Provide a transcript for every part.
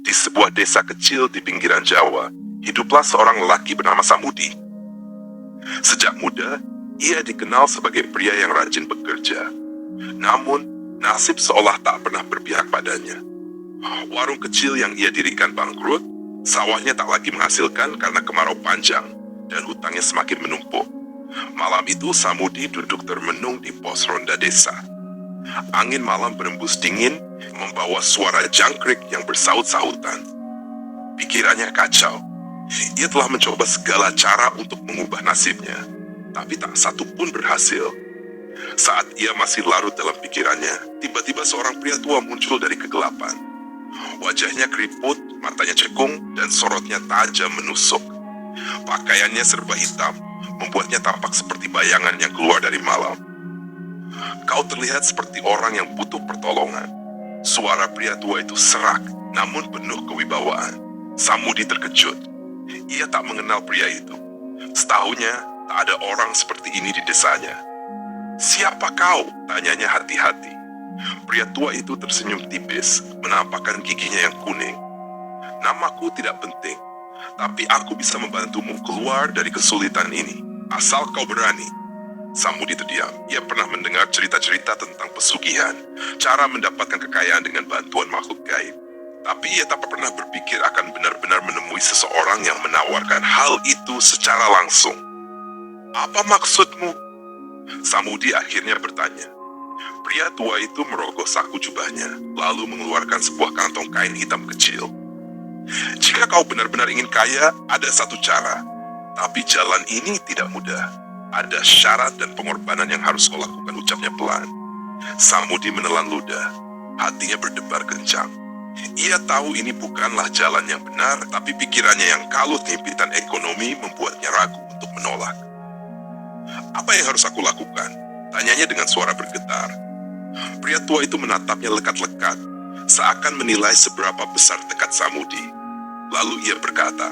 Di sebuah desa kecil di pinggiran Jawa, hiduplah seorang lelaki bernama Samudi. Sejak muda, ia dikenal sebagai pria yang rajin bekerja. Namun, nasib seolah tak pernah berpihak padanya. Warung kecil yang ia dirikan bangkrut, sawahnya tak lagi menghasilkan karena kemarau panjang, dan hutangnya semakin menumpuk. Malam itu Samudi duduk termenung di pos ronda desa. Angin malam berembus dingin, membawa suara jangkrik yang bersaut-sautan. Pikirannya kacau. Ia telah mencoba segala cara untuk mengubah nasibnya, tapi tak satu pun berhasil. Saat ia masih larut dalam pikirannya, tiba-tiba seorang pria tua muncul dari kegelapan. Wajahnya keriput, matanya cekung, dan sorotnya tajam menusuk. Pakaiannya serba hitam, membuatnya tampak seperti bayangan yang keluar dari malam. Kau terlihat seperti orang yang butuh pertolongan. Suara pria tua itu serak, namun penuh kewibawaan. Samudi terkejut. Ia tak mengenal pria itu. Setahunya, tak ada orang seperti ini di desanya. "Siapa kau?" tanyanya hati-hati. Pria tua itu tersenyum tipis, menampakkan giginya yang kuning. "Namaku tidak penting, tapi aku bisa membantumu keluar dari kesulitan ini, asal kau berani." Samudi terdiam. Ia pernah mendengar cerita-cerita tentang pesugihan, cara mendapatkan kekayaan dengan bantuan makhluk gaib. Tapi ia tak pernah berpikir akan benar-benar menemui seseorang yang menawarkan hal itu secara langsung. "Apa maksudmu?" Samudi akhirnya bertanya. Pria tua itu merogoh saku jubahnya, lalu mengeluarkan sebuah kantong kain hitam kecil. "Jika kau benar-benar ingin kaya, ada satu cara. Tapi jalan ini tidak mudah. Ada syarat dan pengorbanan yang harus kau lakukan," ucapnya pelan. Samudi menelan ludah. Hatinya berdebar kencang. Ia tahu ini bukanlah jalan yang benar, tapi pikirannya yang kalut impitan ekonomi membuatnya ragu untuk menolak. "Apa yang harus aku lakukan?" tanyanya dengan suara bergetar. Pria tua itu menatapnya lekat-lekat, seakan menilai seberapa besar tekad Samudi. Lalu ia berkata,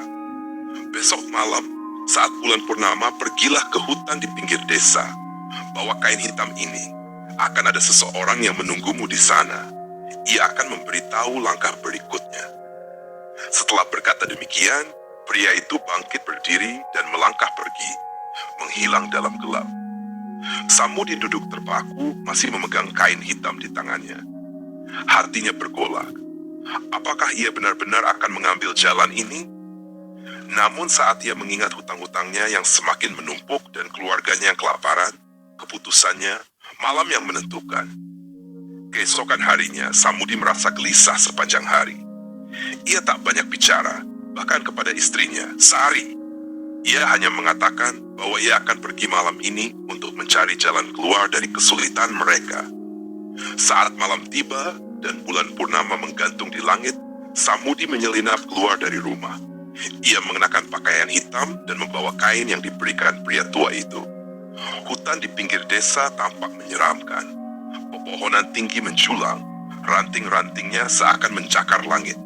"Besok malam, saat bulan purnama, pergilah ke hutan di pinggir desa. Bawa kain hitam ini. Akan ada seseorang yang menunggumu di sana. Ia akan memberitahu langkah berikutnya." Setelah berkata demikian, pria itu bangkit berdiri dan melangkah pergi, menghilang dalam gelap. Samudi duduk terpaku, masih memegang kain hitam di tangannya. Hatinya bergolak. Apakah ia benar-benar akan mengambil jalan ini? Namun saat ia mengingat hutang-hutangnya yang semakin menumpuk dan keluarganya yang kelaparan, keputusannya malam yang menentukan. Keesokan harinya, Samudi merasa gelisah sepanjang hari. Ia tak banyak bicara, bahkan kepada istrinya, Sari. Ia hanya mengatakan bahwa ia akan pergi malam ini untuk mencari jalan keluar dari kesulitan mereka. Saat malam tiba dan bulan purnama menggantung di langit, Samudi menyelinap keluar dari rumah. Ia mengenakan pakaian hitam dan membawa kain yang diberikan pria tua itu. Hutan di pinggir desa tampak menyeramkan. Pepohonan tinggi menjulang, ranting-rantingnya seakan mencakar langit.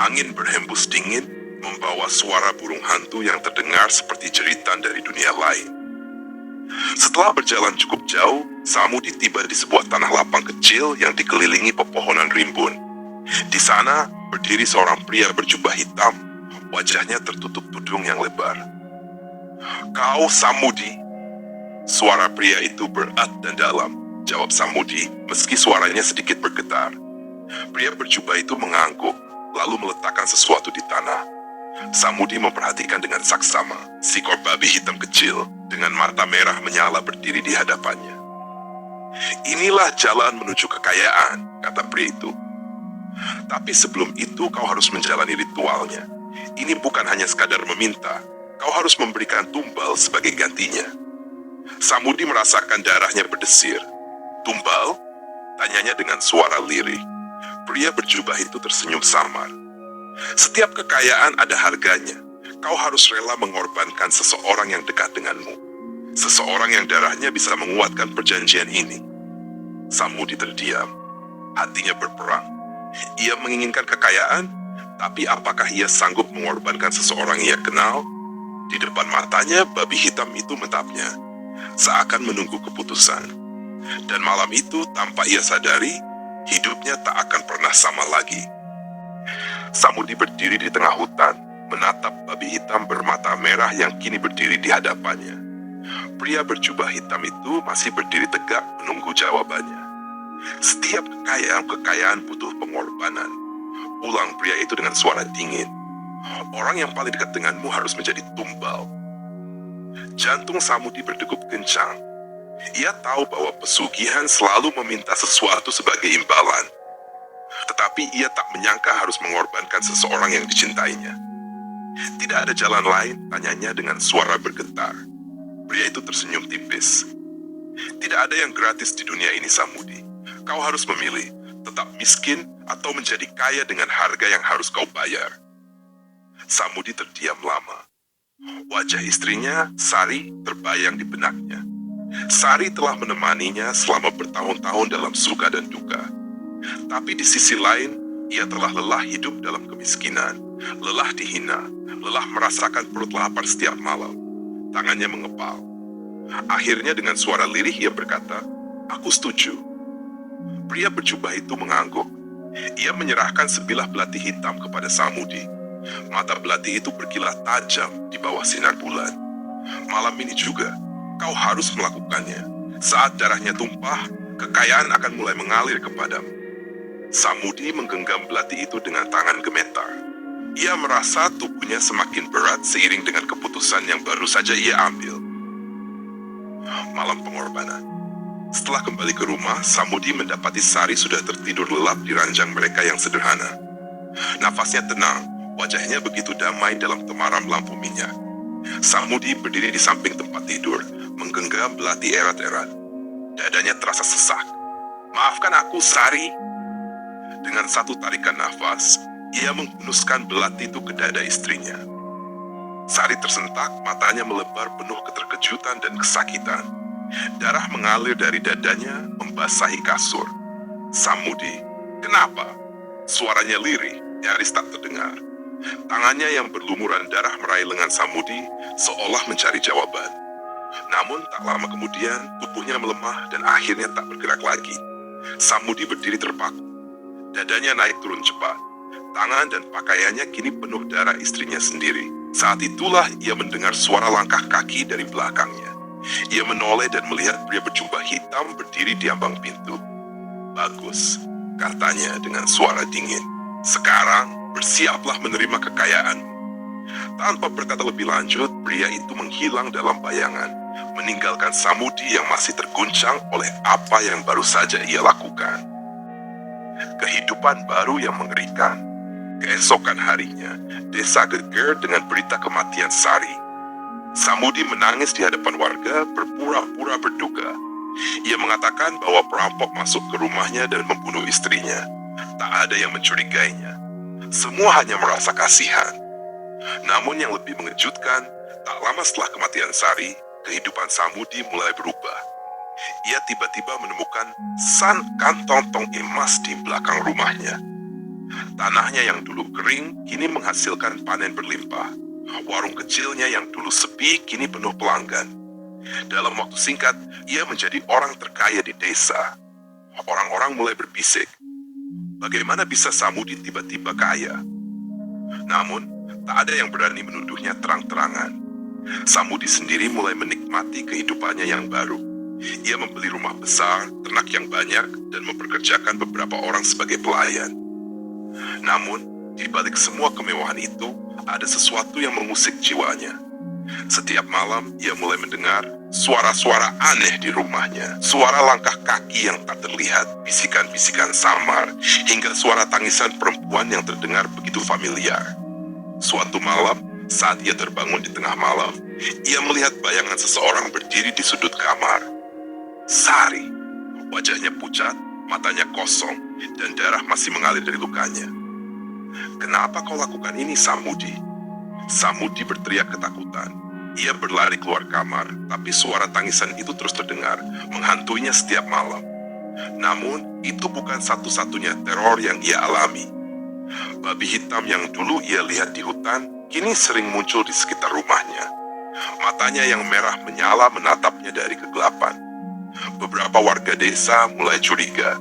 Angin berhembus dingin, membawa suara burung hantu yang terdengar seperti jeritan dari dunia lain. Setelah berjalan cukup jauh, Samudi tiba di sebuah tanah lapang kecil yang dikelilingi pepohonan rimbun. Di sana, berdiri seorang pria berjubah hitam, wajahnya tertutup tudung yang lebar. "Kau Samudi?" Suara pria itu berat dan dalam. Jawab Samudi, meski suaranya sedikit bergetar. Pria berjubah itu mengangguk, lalu meletakkan sesuatu di tanah. Samudi memperhatikan dengan saksama. Seekor babi hitam kecil dengan mata merah menyala berdiri di hadapannya. "Inilah jalan menuju kekayaan," kata pria itu. "Tapi sebelum itu kau harus menjalani ritualnya. Ini bukan hanya sekadar meminta, kau harus memberikan tumbal sebagai gantinya." Samudi merasakan darahnya berdesir. "Tumbal?" tanyanya dengan suara lirih. Pria berjubah itu tersenyum samar. "Setiap kekayaan ada harganya. Kau harus rela mengorbankan seseorang yang dekat denganmu. Seseorang yang darahnya bisa menguatkan perjanjian ini." Samudi terdiam. Hatinya berperang. Ia menginginkan kekayaan, tapi apakah ia sanggup mengorbankan seseorang ia kenal? Di depan matanya, babi hitam itu menatapnya, seakan menunggu keputusan. Dan malam itu, tanpa ia sadari, hidupnya tak akan pernah sama lagi. Samudi berdiri di tengah hutan, menatap babi hitam bermata merah yang kini berdiri di hadapannya. Pria berjubah hitam itu masih berdiri tegak menunggu jawabannya. Setiap kekayaan butuh pengorbanan, ulang pria itu dengan suara dingin. Orang yang paling dekat denganmu harus menjadi tumbal. Jantung Samudi berdegup kencang. Ia tahu bahwa pesugihan selalu meminta sesuatu sebagai imbalan. Tetapi ia tak menyangka harus mengorbankan seseorang yang dicintainya. Tidak ada jalan lain, tanyanya dengan suara bergetar. Pria itu tersenyum tipis. Tidak ada yang gratis di dunia ini, Samudi. Kau harus memilih, tetap miskin atau menjadi kaya dengan harga yang harus kau bayar. Samudi terdiam lama. Wajah istrinya, Sari, terbayang di benaknya. Sari telah menemaninya selama bertahun-tahun dalam suka dan duka. Tapi di sisi lain, ia telah lelah hidup dalam kemiskinan, lelah dihina, lelah merasakan perut lapar setiap malam. Tangannya mengepal. Akhirnya dengan suara lirih ia berkata, "Aku setuju." Pria berjubah itu mengangguk. Ia menyerahkan sebilah belati hitam kepada Samudi. Mata belati itu berkilat tajam di bawah sinar bulan. Malam ini juga, kau harus melakukannya. Saat darahnya tumpah, kekayaan akan mulai mengalir kepadamu. Samudi menggenggam belati itu dengan tangan gemetar. Ia merasa tubuhnya semakin berat seiring dengan keputusan yang baru saja ia ambil. Malam pengorbanan. Setelah kembali ke rumah, Samudi mendapati Sari sudah tertidur lelap di ranjang mereka yang sederhana. Nafasnya tenang, wajahnya begitu damai dalam temaram lampu minyak. Samudi berdiri di samping tempat tidur, menggenggam belati erat-erat. Dadanya terasa sesak. "Maafkan aku, Sari." Dengan satu tarikan nafas, ia menghunuskan belati itu ke dada istrinya. Sari tersentak, matanya melebar penuh keterkejutan dan kesakitan. Darah mengalir dari dadanya, membasahi kasur. "Samudi, kenapa?" Suaranya lirih, nyaris tak terdengar. Tangannya yang berlumuran darah meraih lengan Samudi, seolah mencari jawaban. Namun tak lama kemudian, tubuhnya melemah dan akhirnya tak bergerak lagi. Samudi berdiri terpaku. Dadanya naik turun cepat. Tangan dan pakaiannya kini penuh darah istrinya sendiri. Saat itulah ia mendengar suara langkah kaki dari belakangnya. Ia menoleh dan melihat pria berjubah hitam berdiri di ambang pintu. "Bagus," katanya dengan suara dingin. "Sekarang bersiaplah menerima kekayaan." Tanpa berkata lebih lanjut, pria itu menghilang dalam bayangan, meninggalkan Samudi yang masih terguncang oleh apa yang baru saja ia lakukan. Kehidupan baru yang mengerikan. Keesokan harinya, desa geger dengan berita kematian Sari. Samudi menangis di hadapan warga, berpura-pura berduka. Ia mengatakan bahwa perampok masuk ke rumahnya dan membunuh istrinya. Tak ada yang mencurigainya. Semua hanya merasa kasihan. Namun yang lebih mengejutkan, tak lama setelah kematian Sari, kehidupan Samudi mulai berubah. Ia tiba-tiba menemukan kantong tong emas di belakang rumahnya. Tanahnya yang dulu kering, kini menghasilkan panen berlimpah. Warung kecilnya yang dulu sepi, kini penuh pelanggan. Dalam waktu singkat, ia menjadi orang terkaya di desa. Orang-orang mulai berbisik, bagaimana bisa Samudi tiba-tiba kaya? Namun, tak ada yang berani menuduhnya terang-terangan. Samudi sendiri mulai menikmati kehidupannya yang baru. Ia membeli rumah besar, ternak yang banyak, dan mempekerjakan beberapa orang sebagai pelayan. Namun, di balik semua kemewahan itu, ada sesuatu yang mengusik jiwanya. Setiap malam, ia mulai mendengar suara-suara aneh di rumahnya. Suara langkah kaki yang tak terlihat, bisikan-bisikan samar, hingga suara tangisan perempuan yang terdengar begitu familiar. Suatu malam, saat ia terbangun di tengah malam, ia melihat bayangan seseorang berdiri di sudut kamar. Sari. Wajahnya pucat, matanya kosong, dan darah masih mengalir dari lukanya. "Kenapa kau lakukan ini, Samudi?" Samudi berteriak ketakutan. Ia berlari keluar kamar, tapi suara tangisan itu terus terdengar, menghantuinya setiap malam. Namun, itu bukan satu-satunya teror yang ia alami. Babi hitam yang dulu ia lihat di hutan, kini sering muncul di sekitar rumahnya. Matanya yang merah menyala menatapnya dari kegelapan. Beberapa warga desa mulai curiga.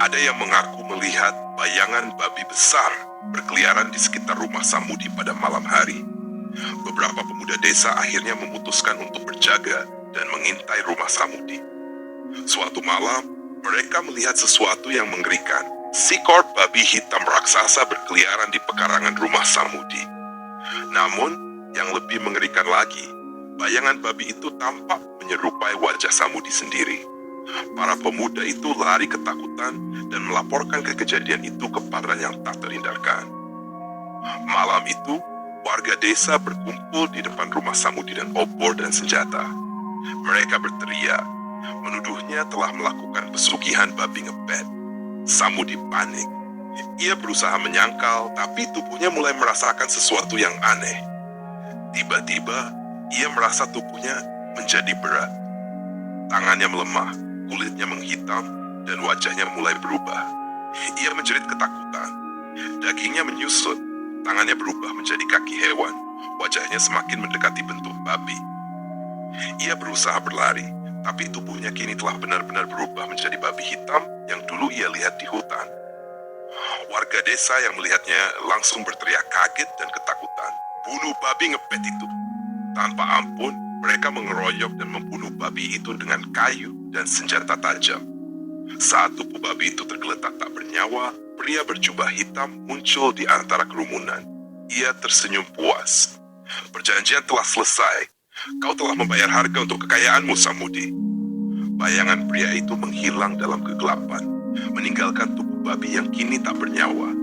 Ada yang mengaku melihat bayangan babi besar berkeliaran di sekitar rumah Samudi pada malam hari. Beberapa pemuda desa akhirnya memutuskan untuk berjaga dan mengintai rumah Samudi. Suatu malam, mereka melihat sesuatu yang mengerikan. Seekor babi hitam raksasa berkeliaran di pekarangan rumah Samudi. Namun, yang lebih mengerikan lagi, bayangan babi itu tampak menyerupai wajah Samudi sendiri. Para pemuda itu lari ketakutan dan melaporkan kejadian itu kepada yang tak terhindarkan. Malam itu, warga desa berkumpul di depan rumah Samudi dan obor dan senjata. Mereka berteriak, menuduhnya telah melakukan pesugihan babi ngepet. Samudi panik. Ia berusaha menyangkal, tapi tubuhnya mulai merasakan sesuatu yang aneh. Tiba-tiba, ia merasa tubuhnya menjadi berat. Tangannya melemah, kulitnya menghitam, dan wajahnya mulai berubah. Ia menjerit ketakutan. Dagingnya menyusut, tangannya berubah menjadi kaki hewan. Wajahnya semakin mendekati bentuk babi. Ia berusaha berlari, tapi tubuhnya kini telah benar-benar berubah menjadi babi hitam yang dulu ia lihat di hutan. Warga desa yang melihatnya langsung berteriak kaget dan ketakutan. Bunuh babi ngepet itu. Tanpa ampun, mereka mengeroyok dan membunuh babi itu dengan kayu dan senjata tajam. Saat tubuh babi itu tergeletak tak bernyawa, pria berjubah hitam muncul di antara kerumunan. Ia tersenyum puas. Perjanjian telah selesai. Kau telah membayar harga untuk kekayaanmu, Samudi. Bayangan pria itu menghilang dalam kegelapan, meninggalkan tubuh babi yang kini tak bernyawa.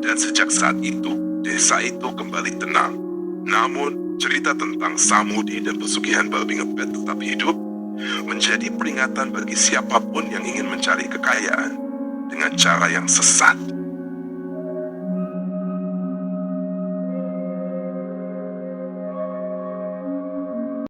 Dan sejak saat itu, desa itu kembali tenang. Namun, cerita tentang Samudi dan pesugihan babi ngepet tetap hidup, menjadi peringatan bagi siapapun yang ingin mencari kekayaan dengan cara yang sesat.